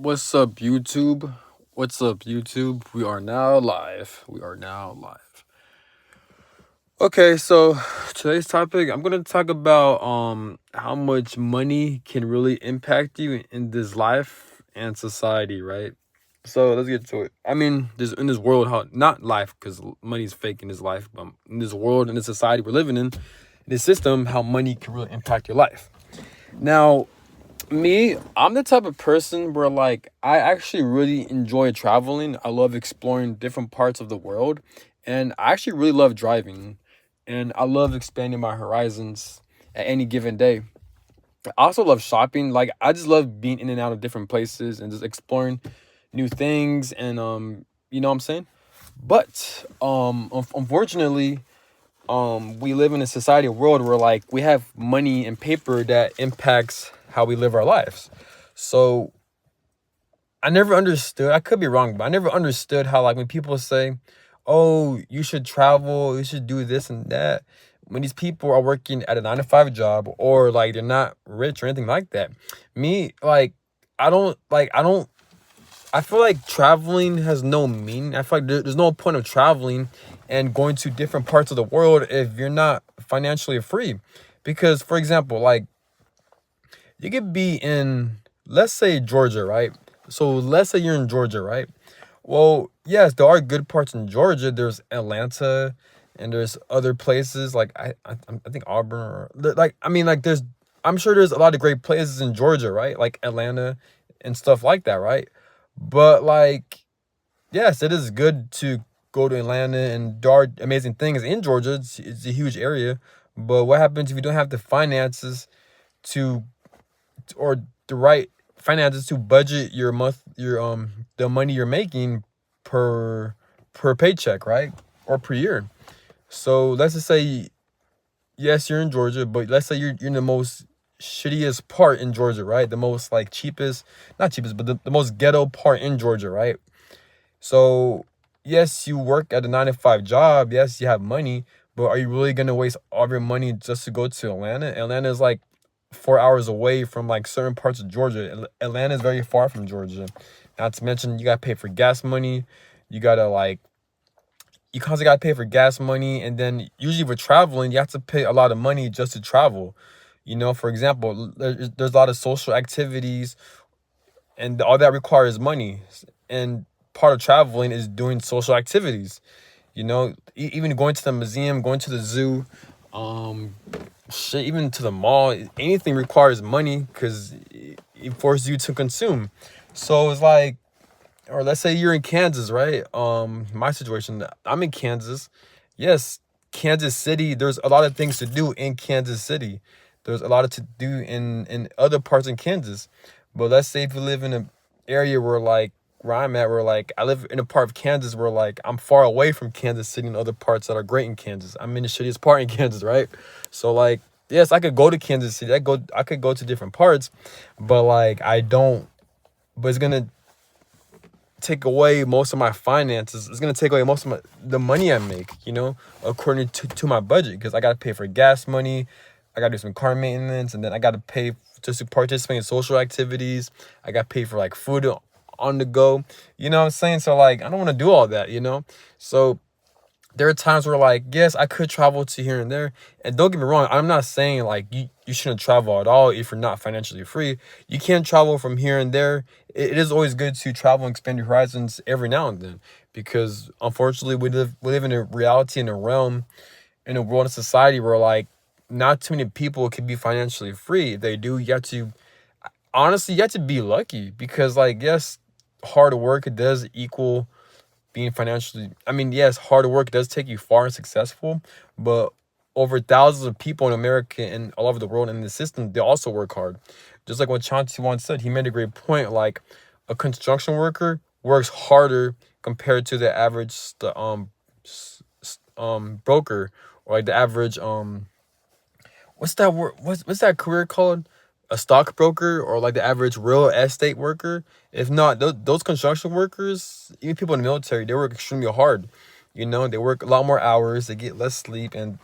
What's up, YouTube? What's up, YouTube? We are now live. We are now live. Okay, so today's topic, I'm gonna talk about how much money can really impact you in this life and society, right? So let's get to it. I mean, this in this world, how not life, because money's fake in this life, but in this world, in this society we're living in this system, how money can really impact your life. Now, me, I'm the type of person where like I actually really enjoy traveling. I love exploring different parts of the world, and I actually really love driving, and I love expanding my horizons at any given day. I also love shopping. Like I just love being in and out of different places and just exploring new things and you know what I'm saying? But unfortunately, we live in a society, a world where like we have money and paper that impacts how we live our lives. So I never understood, I could be wrong, but I never understood how like when people say, oh, you should travel, you should do this and that, when these people are working at a 9 to 5 job or like they're not rich or anything like that. Me, like, I don't I feel like traveling has no meaning. I feel like there's no point of traveling and going to different parts of the world if you're not financially free. Because, for example, like you could be in, let's say, Georgia, right? So let's say you're in Georgia, right? Well, yes, there are good parts in Georgia. There's Atlanta, and there's other places like I think Auburn, or like I mean like there's I'm sure there's a lot of great places in Georgia, right? Like Atlanta and stuff like that, right? But like yes, it is good to go to Atlanta, and there are amazing things in Georgia. It's a huge area. But what happens if you don't have the finances to or the right finances to budget your month your the money you're making per paycheck, right? Or per year. So let's just say yes, you're in Georgia, but let's say you're in the most shittiest part in Georgia, right? The most like cheapest, not cheapest, but the most ghetto part in Georgia, right? So yes, you work at a 9 to 5 job. Yes, you have money, but are you really gonna waste all of your money just to go to Atlanta? Atlanta is like 4 hours away from like certain parts of Georgia. Atlanta is very far from Georgia. Not to mention you gotta pay for gas money. You gotta like you constantly gotta pay for gas money, and then usually with traveling, you have to pay a lot of money just to travel. You know, for example, there's a lot of social activities and all that requires money. And part of traveling is doing social activities. You know, even going to the museum, going to the zoo, um, shit, even to the mall, anything requires money because it forces you to consume. So it's like, or let's say you're in Kansas, right? My situation, I'm in Kansas. Yes, Kansas City. There's a lot of things to do in Kansas City. There's a lot to do in other parts in Kansas. But let's say if you live in an area where like where I'm at, where like I live in a part of Kansas where like I'm far away from Kansas City and other parts that are great in Kansas. I'm in the shittiest part in Kansas, right? So like yes, I could go to Kansas City. I could go to different parts, but like I don't. But it's gonna take away most of my finances. It's gonna take away most of the money I make, you know, according to my budget, because I gotta pay for gas money, I gotta do some car maintenance, and then I gotta pay just to participate in social activities. I gotta pay for like food on the go. You know what I'm saying? So like I don't wanna do all that, you know? So there are times where like yes, I could travel to here and there, and don't get me wrong, I'm not saying like you shouldn't travel at all if you're not financially free. You can travel from here and there. It is always good to travel and expand your horizons every now and then, because unfortunately we live in a reality, in a realm, in a world, of society where like not too many people can be financially free. If they do, you have to, honestly, you have to be lucky, because like yes, hard work, it does equal being financially, I mean, yes, hard work does take you far and successful, but over thousands of people in America and all over the world in the system, they also work hard. Just like what Chauncey once said, he made a great point. Like a construction worker works harder compared to the average broker, or like the average what's that word? What's that career called? A stockbroker, or like the average real estate worker. If not, those construction workers, even people in the military, they work extremely hard. You know, they work a lot more hours, they get less sleep, and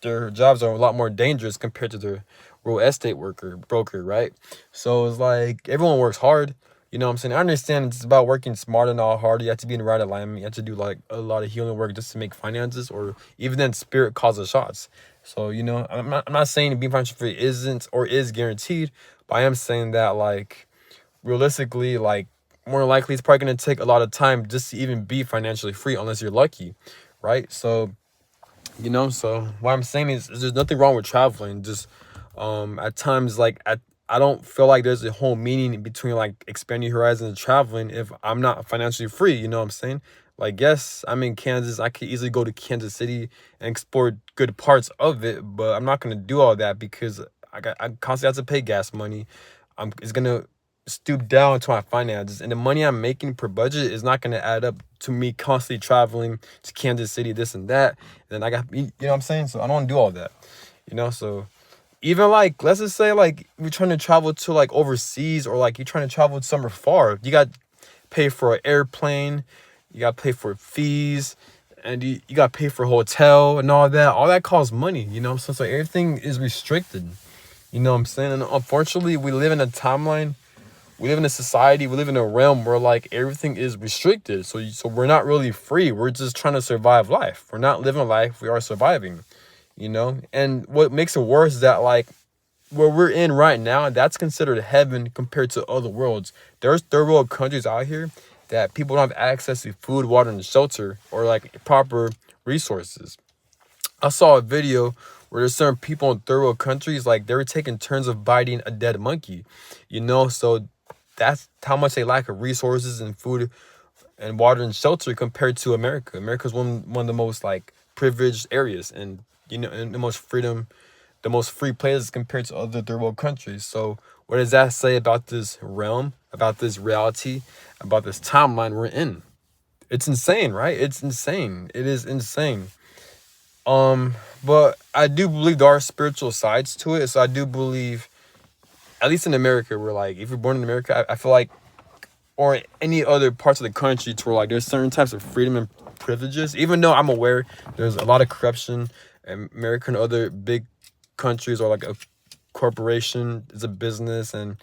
their jobs are a lot more dangerous compared to the real estate worker broker, right? So it's like everyone works hard. You know what I'm saying? I understand it's about working smart and not hard. You have to be in the right alignment. You have to do like a lot of healing work just to make finances, or even then spirit calls the shots. So, I'm not saying being financially free isn't or is guaranteed, but I am saying that like realistically, like more likely it's probably gonna take a lot of time just to even be financially free unless you're lucky, right? So so what I'm saying is there's nothing wrong with traveling. Just at times like I don't feel like there's a whole meaning between like expanding horizons and traveling if I'm not financially free, you know what I'm saying? Like yes, I'm in Kansas. I could easily go to Kansas City and explore good parts of it, but I'm not gonna do all that because I constantly have to pay gas money. It's gonna stoop down to my finances, and the money I'm making per budget is not gonna add up to me constantly traveling to Kansas City, this and that. And then I got, what I'm saying? So I don't want to do all that, So even like, let's just say like you're trying to travel to like overseas, or like you're trying to travel somewhere far. You got to pay for an airplane, you got to pay for fees, and you got to pay for a hotel and all that. All that costs money, So everything is restricted, you know what I'm saying? And unfortunately, we live in a timeline. We live in a society, we live in a realm where like everything is restricted. So we're not really free. We're just trying to survive life. We're not living life, we are surviving. And what makes it worse is that like where we're in right now, that's considered heaven compared to other worlds. There's third world countries out here that people don't have access to food, water, and shelter, or like proper resources. I saw a video where there's certain people in third world countries, like they were taking turns of biting a dead monkey, so that's how much they lack of resources and food and water and shelter compared to America. America's one of the most like privileged areas, and the most freedom, the most free places compared to other third world countries. So what does that say about this realm, about this reality, about this timeline we're in? It's insane, right? It's insane. It is insane. But I do believe there are spiritual sides to it. So I do believe, at least in America, we're like, if you're born in America, I feel like, or any other parts of the country, to where like there's certain types of freedom and privileges. Even though I'm aware there's a lot of corruption, and America and other big countries, or like a corporation is a business, and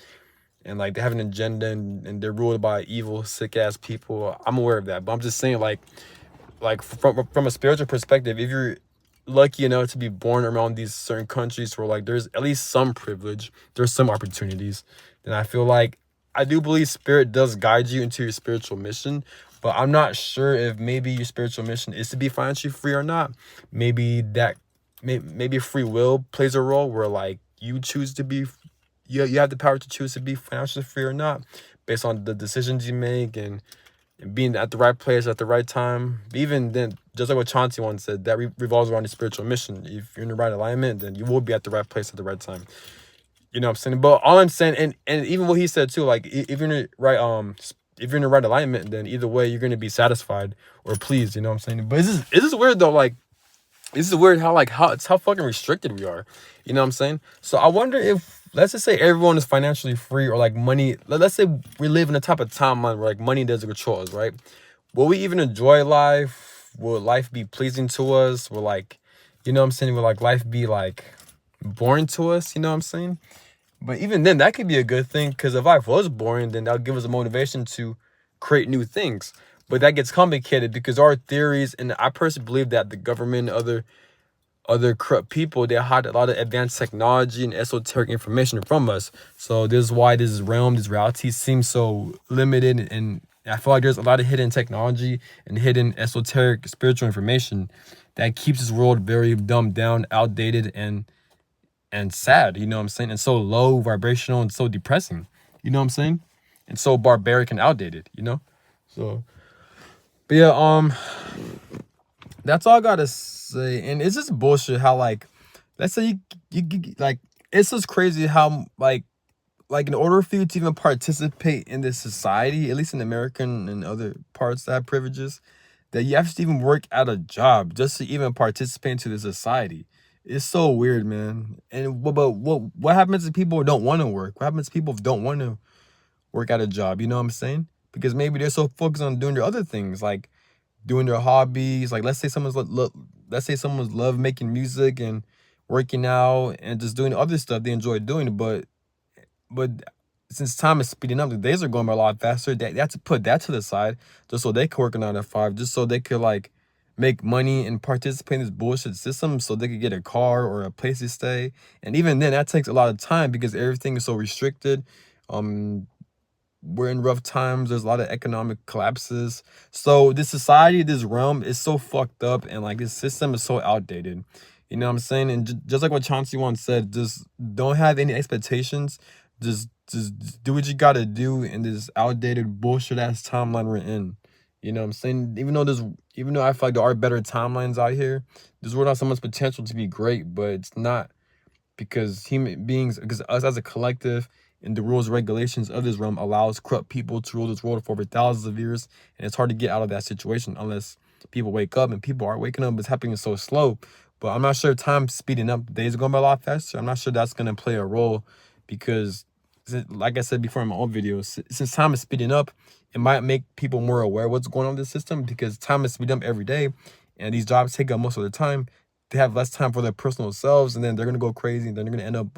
like they have an agenda, and they're ruled by evil, sick ass people. I'm aware of that, but I'm just saying like from a spiritual perspective, if you're lucky enough to be born around these certain countries where like there's at least some privilege, there's some opportunities, then I feel like I do believe spirit does guide you into your spiritual mission. But I'm not sure if maybe your spiritual mission is to be financially free or not. Maybe maybe free will plays a role where like you choose to be, you have the power to choose to be financially free or not, based on the decisions you make, and being at the right place at the right time. Even then, just like what Chauncey once said, that revolves around the spiritual mission. If you're in the right alignment, then you will be at the right place at the right time. You know what I'm saying? But all I'm saying, and even what he said too, like if you're in the right if you're in the right alignment, then either way you're gonna be satisfied or pleased. You know what I'm saying? But it's just weird though. Like this is weird how fucking restricted we are. You know what I'm saying? So I wonder if, let's just say everyone is financially free, or like money. Let's say we live in a type of timeline where like money doesn't control us, right? Will we even enjoy life? Will life be pleasing to us? Will like, what I'm saying? Will like life be like boring to us? You know what I'm saying? But even then, that could be a good thing, because if life was boring, then that would give us a motivation to create new things. But that gets complicated because our theories, and I personally believe that the government, other corrupt people, they hide a lot of advanced technology and esoteric information from us. So this is why this realm, this reality seems so limited, and I feel like there's a lot of hidden technology and hidden esoteric spiritual information that keeps this world very dumbed down, outdated, and sad, you know what I'm saying? And so low vibrational and so depressing, you know what I'm saying? And so barbaric and outdated. So, but yeah, that's all I gotta say. And it's just bullshit how like, let's say like, it's just crazy how like in order for you to even participate in this society, at least in American and other parts that have privileges, that you have to even work at a job just to even participate into the society. It's so weird, man. And what happens to people who don't want to work? What happens to people who don't want to work at a job? You know what I'm saying? Because maybe they're so focused on doing their other things, like doing their hobbies. Like let's say someone's love making music and working out and just doing other stuff they enjoy doing, but since time is speeding up, the days are going by a lot faster. They have to put that to the side just so they could work a 9 to 5, just so they could like make money and participate in this bullshit system, so they could get a car or a place to stay. And even then, that takes a lot of time because everything is so restricted. Um, we're in rough times. There's a lot of economic collapses. So this society, this realm is so fucked up, and like this system is so outdated. You know what I'm saying? And just like what Chauncey once said, just don't have any expectations. Just do what you gotta do in this outdated bullshit ass timeline we're in. You know what I'm saying? Even though I feel like there are better timelines out here, this world has so much potential to be great, but it's not, because human beings, because us as a collective and the rules and regulations of this realm allows corrupt people to rule this world for over thousands of years, and it's hard to get out of that situation unless people wake up, and people aren't waking up. It's happening so slow. But I'm not sure if time's speeding up. The days are going by a lot faster. I'm not sure that's going to play a role because, like I said before in my own videos, since time is speeding up, it might make people more aware of what's going on in the system, because time is speeding up every day, and these jobs take up most of the time. They have less time for their personal selves, and then they're gonna go crazy, and then they're gonna end up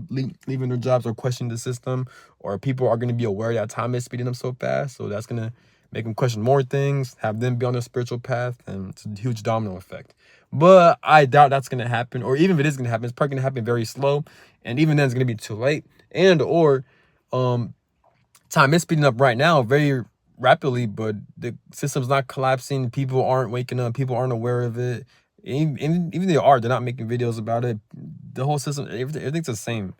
leaving their jobs or questioning the system, or people are gonna be aware that time is speeding up so fast, so that's gonna make them question more things, have them be on their spiritual path, and it's a huge domino effect. But I doubt that's gonna happen, or even if it is gonna happen, it's probably gonna happen very slow, and even then it's gonna be too late. And or time is speeding up right now very rapidly, but the system's not collapsing. People aren't waking up. People aren't aware of it. Even they are, they're not making videos about it. The whole system, everything's the same,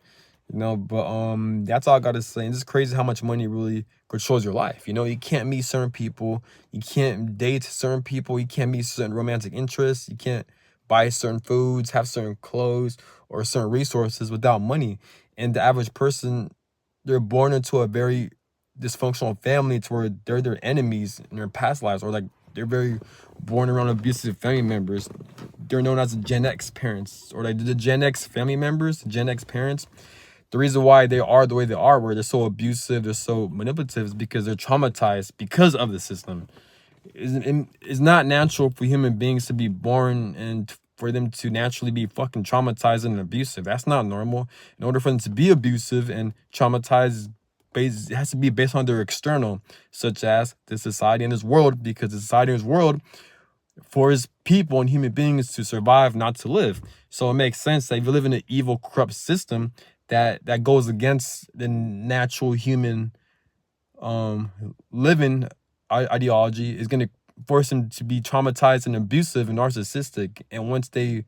you know. But that's all I gotta say. And it's just crazy how much money really controls your life. You know, you can't meet certain people. You can't date certain people. You can't meet certain romantic interests. You can't buy certain foods, have certain clothes, or certain resources without money. And the average person, they're born into a very dysfunctional family to where they're their enemies in their past lives, or like they're very born around abusive family members. They're known as Gen X parents, or like the Gen X family members, Gen X parents. The reason why they are the way they are, where they're so abusive, they're so manipulative, is because they're traumatized because of the system. It's not natural for human beings to be born and for them to naturally be fucking traumatized and abusive. That's not normal. In order for them to be abusive and traumatized, it has to be based on their external, such as the society and this world, because the society and this world force people and human beings to survive, not to live. So it makes sense that if you live in an evil, corrupt system that goes against the natural human living ideology, is going to force them to be traumatized and abusive and narcissistic. And once they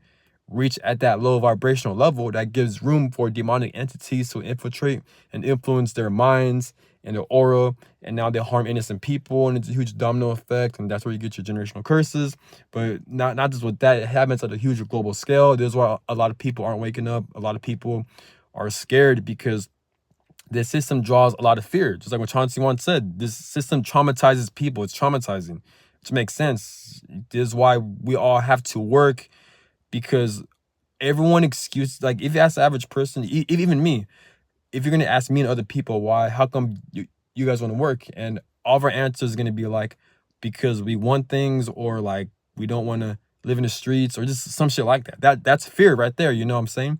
reach at that low vibrational level, that gives room for demonic entities to infiltrate and influence their minds and their aura, and now they harm innocent people, and it's a huge domino effect, and that's where you get your generational curses. But not just with that, it happens at a huge global scale. There's why a lot of people aren't waking up. A lot of people are scared because the system draws a lot of fear. Just like what Chauncey once said, this system traumatizes people. It's traumatizing, which makes sense. This is why we all have to work, because everyone excuse, like if you ask the average person, even me, if you're gonna ask me and other people why, how come you guys want to work, and all of our answers is gonna be like, because we want things, or like we don't want to live in the streets, or just some shit like that. That's fear right there. You know what I'm saying?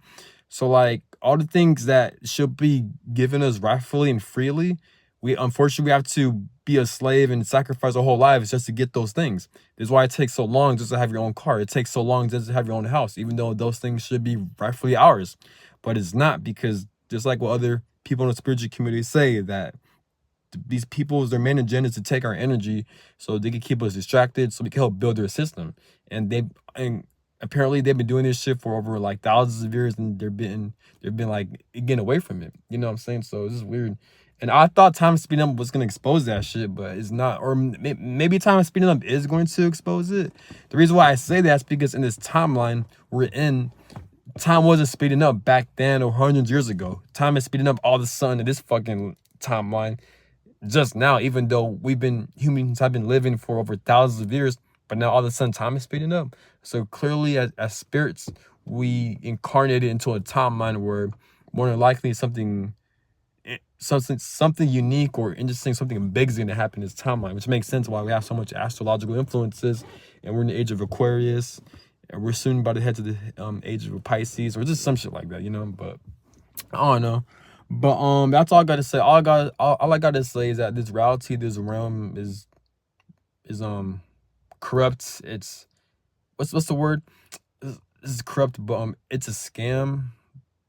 So like all the things that should be given us rightfully and freely, we unfortunately we have to be a slave and sacrifice our whole lives just to get those things. This is why it takes so long just to have your own car. It takes so long just to have your own house, even though those things should be rightfully ours. But it's not, because just like what other people in the spiritual community say, that these people's their main agenda is to take our energy so they can keep us distracted, so we can help build their system. And apparently they've been doing this shit for over like thousands of years, and they've been like getting away from it. You know what I'm saying? So this is weird. And I thought time speeding up was gonna expose that shit, but it's not. Or maybe time speeding up is going to expose it. The reason why I say that is because in this timeline we're in, time wasn't speeding up back then or hundreds of years ago. Time is speeding up all of a sudden in this fucking timeline just now, even though humans have been living for over thousands of years, but now all of a sudden time is speeding up. So clearly as spirits, we incarnated into a timeline where more than likely something unique or interesting, something big is going to happen in this timeline, which makes sense why we have so much astrological influences, and we're in the age of Aquarius, and we're soon about to head to the age of Pisces, or just some shit like that, you know. But I don't know. But that's all I gotta say. All I gotta say is that this reality, this realm is corrupt. It's what's the word? This is corrupt, but it's a scam.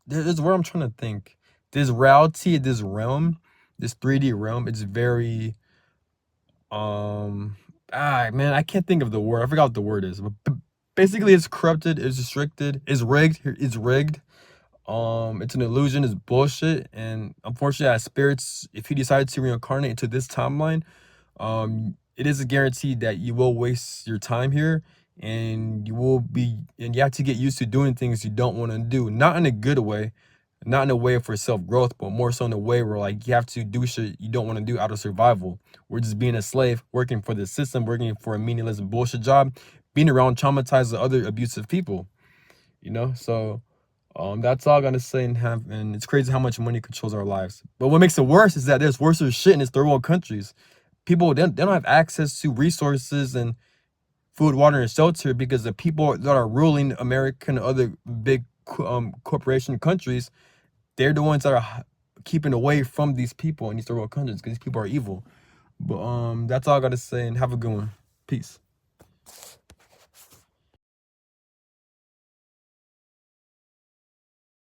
This is where I'm trying to think. This reality, this realm, this 3D realm, it's very man, I can't think of the word. I forgot what the word is. But basically it's corrupted, it's restricted, it's rigged. It's rigged. It's an illusion, it's bullshit. And unfortunately, as spirits, if you decide to reincarnate into this timeline, it is a guarantee that you will waste your time here, and you have to get used to doing things you don't want to do. Not in a good way, not in a way for self-growth, but more so in a way where like you have to do shit you don't want to do out of survival. We're just being a slave, working for the system, working for a meaningless bullshit job, being around traumatized other abusive people, So that's all I'm gonna say. And it's crazy how much money controls our lives. But what makes it worse is that there's worse shit in these third world countries. People, they don't have access to resources and food, water, and shelter because the people that are ruling America and other big corporation countries, they're the ones that are keeping away from these people in these third world countries because these people are evil. But that's all I gotta say, and have a good one. Peace.